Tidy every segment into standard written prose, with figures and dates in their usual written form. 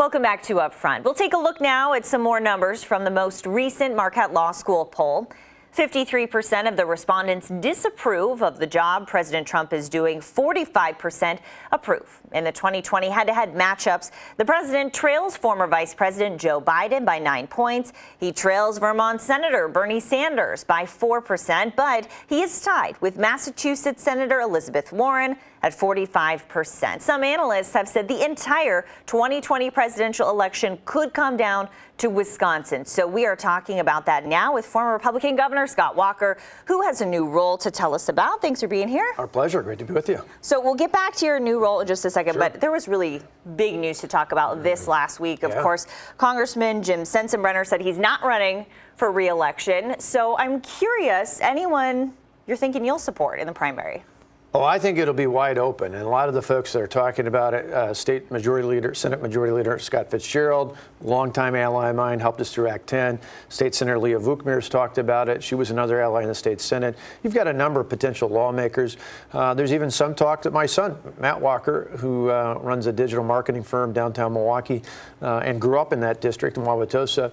Welcome back to Upfront. We'll take a look now at some more numbers from the most recent Marquette Law School poll. 53% of the respondents disapprove of the job President Trump is doing. 45% approve. In the 2020 head-to-head matchups, the president trails former Vice President Joe Biden by 9 points. He trails Vermont Senator Bernie Sanders by 4%, but he is tied with Massachusetts Senator Elizabeth Warren at 45%. Some analysts have said the entire 2020 presidential election could come down to Wisconsin. So we are talking about that now with former Republican Governor Scott Walker, who has a new role to tell us about. Thanks for being here. Our pleasure. Great to be with you. So we'll get back to your new role in just a second, Sure. but there was really big news to talk about this last week. Of course, Congressman Jim Sensenbrenner said he's not running for re-election. So I'm curious, anyone you're thinking you'll support in the primary? Oh, I think it'll be wide open. And a lot of the folks that are talking about it, Senate Majority Leader Scott Fitzgerald, longtime ally of mine, helped us through Act 10. State Senator Leah Vukmir's talked about it. She was another ally in the state Senate. You've got a number of potential lawmakers. There's even some talk that my son, Matt Walker, who runs a digital marketing firm downtown Milwaukee and grew up in that district in Wauwatosa,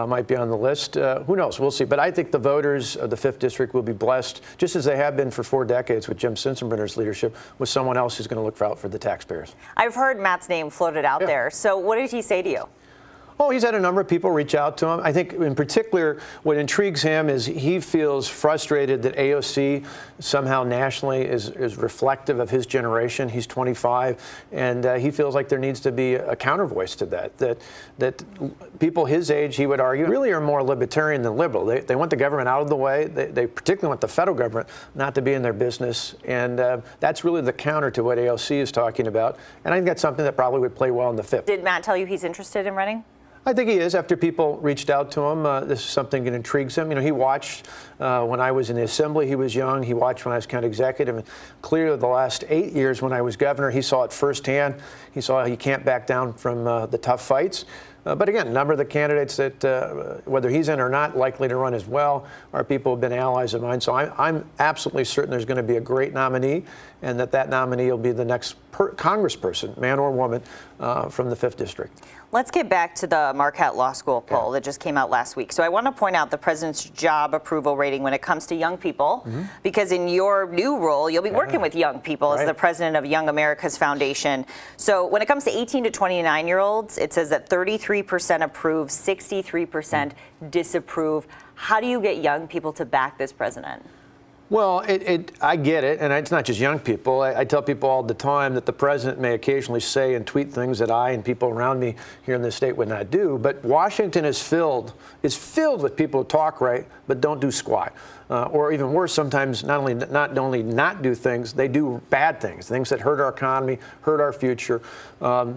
might be on the list. Who knows? We'll see. But I think the voters of the 5th District will be blessed, just as they have been for 4 decades with Jim Sensenbrenner's leadership, with someone else who's going to look out for the taxpayers. I've heard Matt's name floated out there. So what did he say to you? Oh, he's had a number of people reach out to him. I think in particular what intrigues him is he feels frustrated that AOC somehow nationally is reflective of his generation. He's 25, and he feels like there needs to be a counter voice to that people his age, he would argue, really are more libertarian than liberal. They want the government out of the way. They particularly want the federal government not to be in their business, and that's really the counter to what AOC is talking about. And I think that's something that probably would play well in the 5th. Did Matt tell you he's interested in running? I think he is. After people reached out to him, this is something that intrigues him. You know, he watched when I was in the Assembly. He was young. He watched when I was county executive. And clearly the last 8 years when I was governor, he saw it firsthand. He saw he can't back down from the tough fights. But again, a number of the candidates that, whether he's in or not, likely to run as well, are people who have been allies of mine. So I'm absolutely certain there's going to be a great nominee, and that nominee will be the next congressperson, man or woman, from the 5th District. Let's get back to the Marquette Law School poll that just came out last week. So I want to point out the president's job approval rating when it comes to young people, because in your new role, you'll be working with young people as the president of Young America's Foundation. So when it comes to 18 to 29-year-olds, it says that 33% approve, 63% disapprove. How do you get young people to back this president? Well, I get it, and it's not just young people. I tell people all the time that the president may occasionally say and tweet things that I and people around me here in the state would not do, but Washington is filled with people who talk right but don't do squat. Or even worse, sometimes not only not do things, they do bad things that hurt our economy, hurt our future.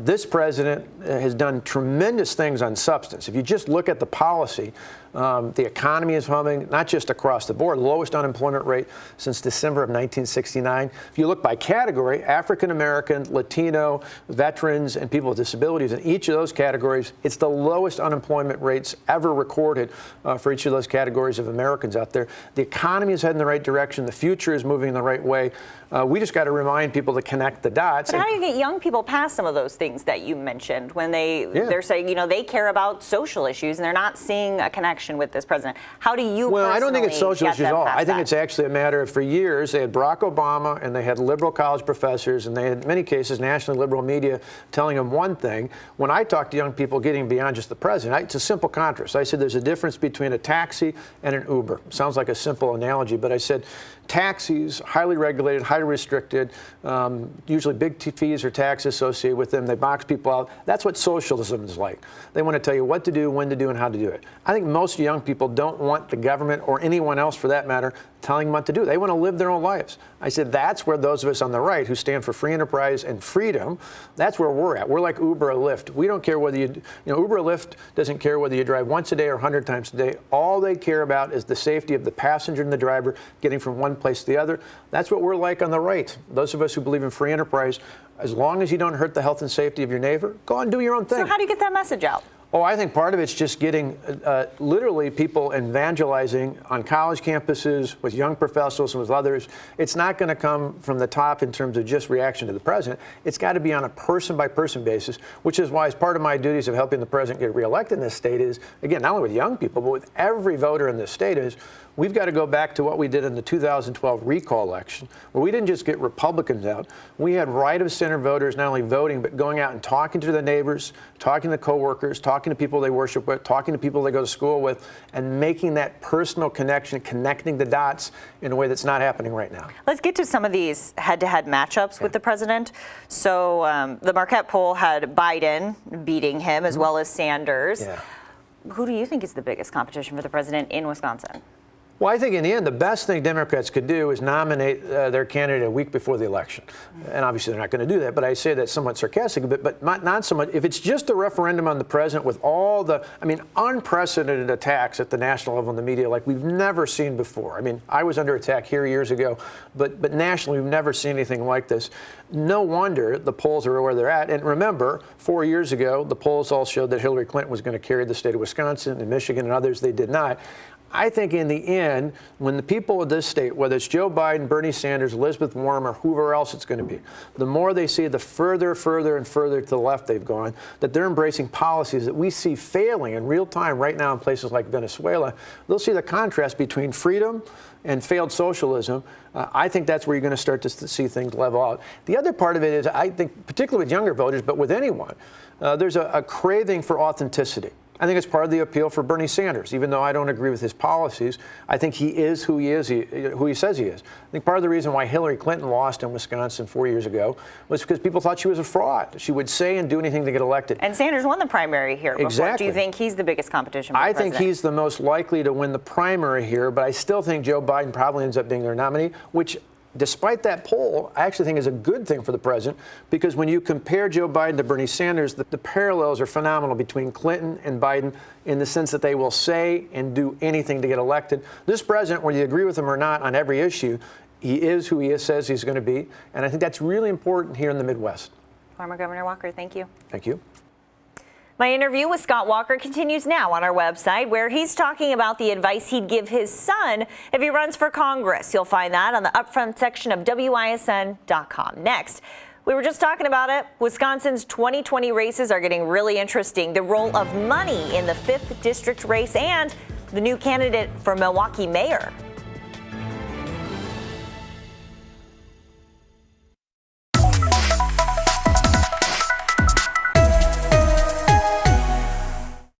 This president has done tremendous things on substance. If you just look at the policy, the economy is humming, not just across the board, lowest unemployment rate since December of 1969. If you look by category, African American, Latino, veterans, and people with disabilities, in each of those categories, it's the lowest unemployment rates ever recorded for each of those categories of Americans out there. The economy is heading in the right direction. The future is moving in the right way. We just got to remind people to connect the dots. But how do you get young people past some of those things that you mentioned when they're saying, you know, they care about social issues and they're not seeing a connection with this president? How do you Well, I don't think it's social issues at all. I think it's actually a matter of, for years, they had Barack Obama and they had liberal college professors and they had, in many cases, nationally liberal media telling them one thing. When I talk to young people getting beyond just the president, it's a simple contrast. I said there's a difference between a taxi and an Uber. Sounds like a simple analogy, but I said taxis, highly regulated, highly restricted, usually big fees or taxes associated with them. They box people out. That's what socialism is like. They want to tell you what to do, when to do, and how to do it. I think most young people don't want the government, or anyone else for that matter, telling them what to do. They want to live their own lives. I said that's where those of us on the right who stand for free enterprise and freedom, that's where we're at. We're like Uber or Lyft. We don't care whether you know, Uber or Lyft doesn't care whether you drive once a day or 100 times a day. All they care about is the safety of the passenger and the driver getting from one place to the other. That's what we're like on the right. Those of us who believe in free enterprise, as long as you don't hurt the health and safety of your neighbor, go on and do your own thing. So how do you get that message out? Oh, I think part of it's just getting literally people evangelizing on college campuses with young professionals and with others. It's not going to come from the top in terms of just reaction to the president. It's got to be on a person-by-person basis, which is why as part of my duties of helping the president get reelected in this state is, again, not only with young people, but with every voter in this state is, we've got to go back to what we did in the 2012 recall election, where we didn't just get Republicans out. We had right-of-center voters not only voting, but going out and talking to their neighbors, talking to coworkers, talking to people they worship with, talking to people they go to school with, and making that personal connection, connecting the dots in a way that's not happening right now. Let's get to some of these head-to-head matchups with the president. So the Marquette poll had Biden beating him as well as Sanders. Yeah. Who do you think is the biggest competition for the president in Wisconsin? Well, I think in the end, the best thing Democrats could do is nominate their candidate a week before the election. And obviously they're not going to do that, but I say that somewhat sarcastically, but not so much. If it's just a referendum on the president with all the, unprecedented attacks at the national level in the media like we've never seen before. I mean, I was under attack here years ago, but nationally we've never seen anything like this. No wonder the polls are where they're at. And remember, 4 years ago, the polls all showed that Hillary Clinton was going to carry the state of Wisconsin and Michigan and others. They did not. I think in the end, when the people of this state, whether it's Joe Biden, Bernie Sanders, Elizabeth Warren, or whoever else it's going to be, the more they see the further and further to the left they've gone, that they're embracing policies that we see failing in real time right now in places like Venezuela, they'll see the contrast between freedom and failed socialism. I think that's where you're going to start to see things level out. The other part of it is, I think, particularly with younger voters, but with anyone, there's a craving for authenticity. I think it's part of the appeal for Bernie Sanders. Even though I don't agree with his policies, I think he is who he is, who he says he is. I think part of the reason why Hillary Clinton lost in Wisconsin 4 years ago was because people thought she was a fraud. She would say and do anything to get elected. And Sanders won the primary here before. Exactly. Do you think he's the biggest competition for the president? I think he's the most likely to win the primary here, but I still think Joe Biden probably ends up being their nominee, which, despite that poll, I actually think is a good thing for the president, because when you compare Joe Biden to Bernie Sanders, the parallels are phenomenal between Clinton and Biden in the sense that they will say and do anything to get elected. This president, whether you agree with him or not on every issue, he is who he says he's going to be. And I think that's really important here in the Midwest. Former Governor Walker, thank you. Thank you. My interview with Scott Walker continues now on our website, where he's talking about the advice he'd give his son if he runs for Congress. You'll find that on the upfront section of WISN.com. Next, we were just talking about it. Wisconsin's 2020 races are getting really interesting. The role of money in the 5th district race and the new candidate for Milwaukee mayor.